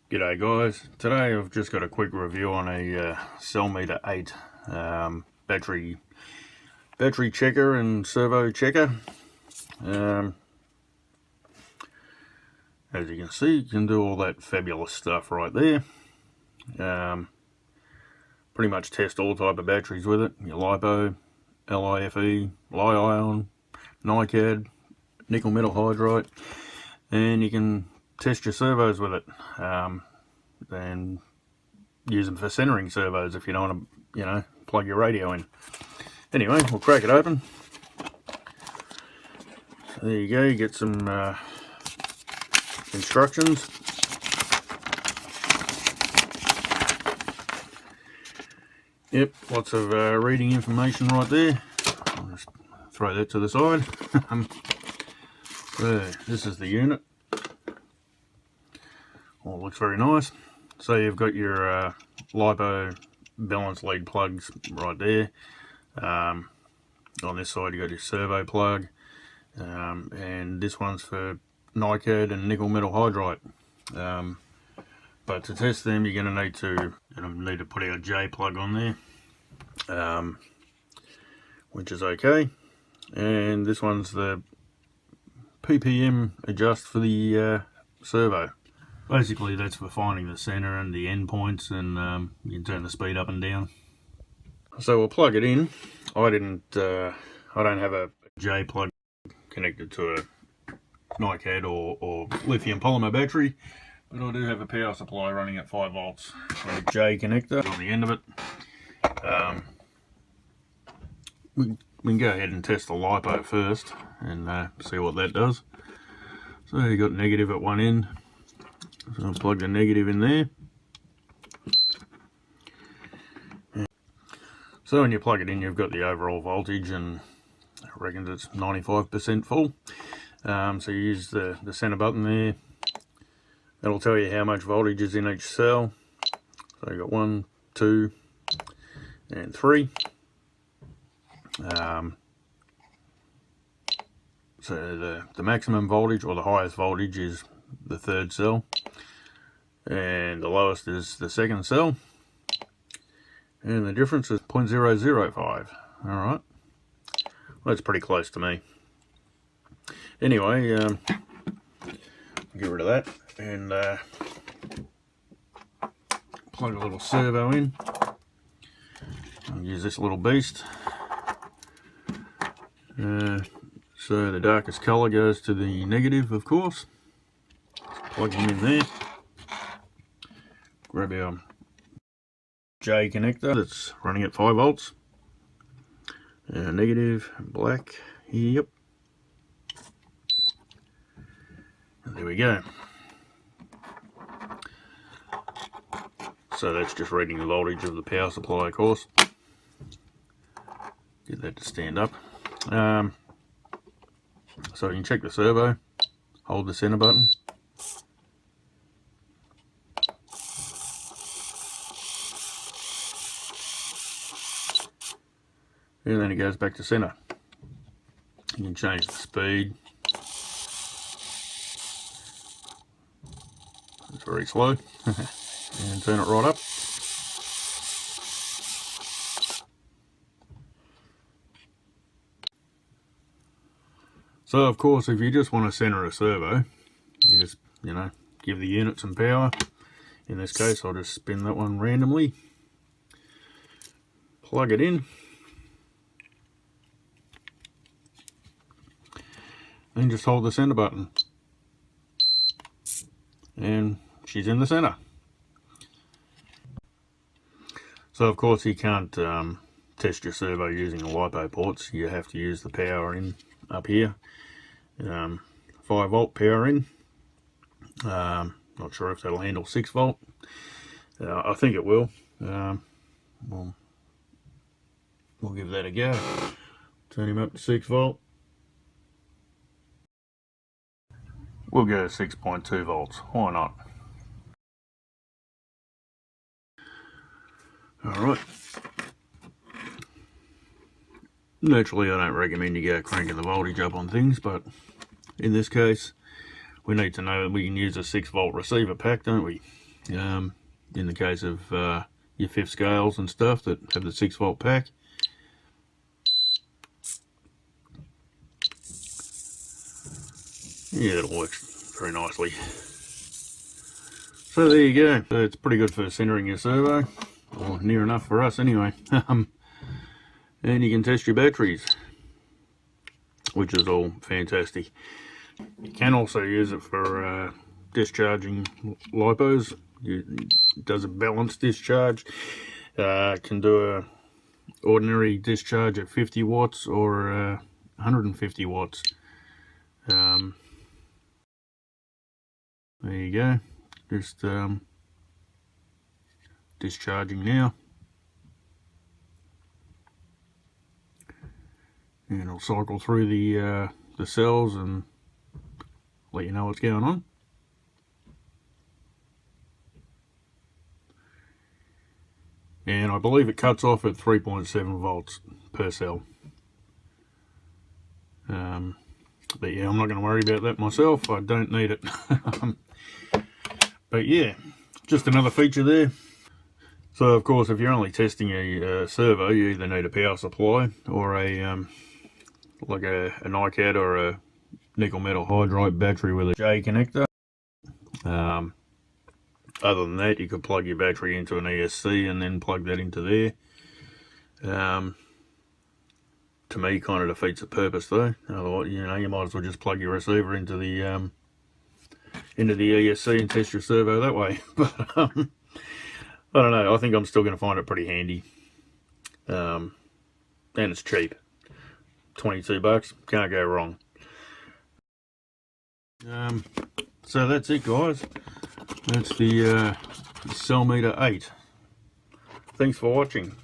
G'day guys, today I've just got a quick review on a CellMeter 8 battery checker and servo checker. As you can see, you can do all that fabulous stuff right there. Pretty much test all type of batteries with it, your LiPo, LiFe, Li-ion, NiCad, nickel metal hydride, and you can test your servos with it, and use them for centering servos if you don't want to, plug your radio in. Anyway, we'll crack it open. So there you go, you get some instructions. Yep, lots of reading information right there. I'll just throw that to the side. So this is the unit. Well, it looks very nice. So you've got your LiPo balance lead plugs right there. On this side you've got your servo plug, and this one's for NiCad and nickel metal hydride. But to test them, you're going to need to put our J plug on there, which is okay. And this one's the ppm adjust for the servo. Basically, that's for finding the center and the end points, and you can turn the speed up and down. So we'll plug it in. I don't have a J plug connected to a NiCad or lithium polymer battery, but I do have a power supply running at 5 volts. So a J connector on the end of it. We can go ahead and test the LiPo first and see what that does. So you got negative at one end. So I'll plug the negative in there. So when you plug it in, you've got the overall voltage, and I reckon it's 95% full. So you use the center button there. That'll tell you how much voltage is in each cell. So you've got 1, 2, and 3. So the maximum voltage, or the highest voltage, is the third cell, and the lowest is the second cell, and the difference is 0.005. Alright, well, that's pretty close to me. Anyway, get rid of that and plug a little servo in. I'll use this little beast. So the darkest colour goes to the negative, of course. Plug him in there. Grab our J connector that's running at 5 volts. Negative, black, yep. And there we go. So that's just reading the voltage of the power supply, of course. Get that to stand up. So you can check the servo, hold the center button. And then it goes back to center. You can change the speed. It's very slow. And turn it right up. So of course, if you just want to center a servo, you just, give the unit some power. In this case, I'll just spin that one randomly. Plug it in. And just hold the center button, and she's in the center. So of course you can't test your servo using the LiPo ports. You have to use the power in up here, 5 volt power in. Not sure if that'll handle 6 volt. I think it will. We'll give that a go. Turn him up to 6 volt. We'll go 6.2 volts, why not? Alright. Naturally, I don't recommend you go cranking the voltage up on things, but in this case, we need to know that we can use a 6 volt receiver pack, don't we? in the case of your fifth scales and stuff that have the 6-volt pack. Yeah, that works very nicely. So there you go. So it's pretty good for centering your servo, or near enough for us anyway. And you can test your batteries, which is all fantastic. You can also use it for discharging lipos. It does a balanced discharge. Can do a ordinary discharge at 50 watts or 150 watts. There you go. Just discharging now. And it'll cycle through the cells and let you know what's going on. And I believe it cuts off at 3.7 volts per cell. But yeah, I'm not going to worry about that myself. I don't need it. But yeah, just another feature there. So of course, if you're only testing a servo, you either need a power supply or a like a NiCad or a nickel metal hydride battery with a J connector. Other than that, you could plug your battery into an ESC and then plug that into there. To me, kind of defeats the purpose though. Otherwise, you know, you might as well just plug your receiver into the ESC and test your servo that way. But I don't know. I think I'm still going to find it pretty handy. And it's cheap. $22, can't go wrong. So that's it, guys. That's the CellMeter 8. Thanks for watching.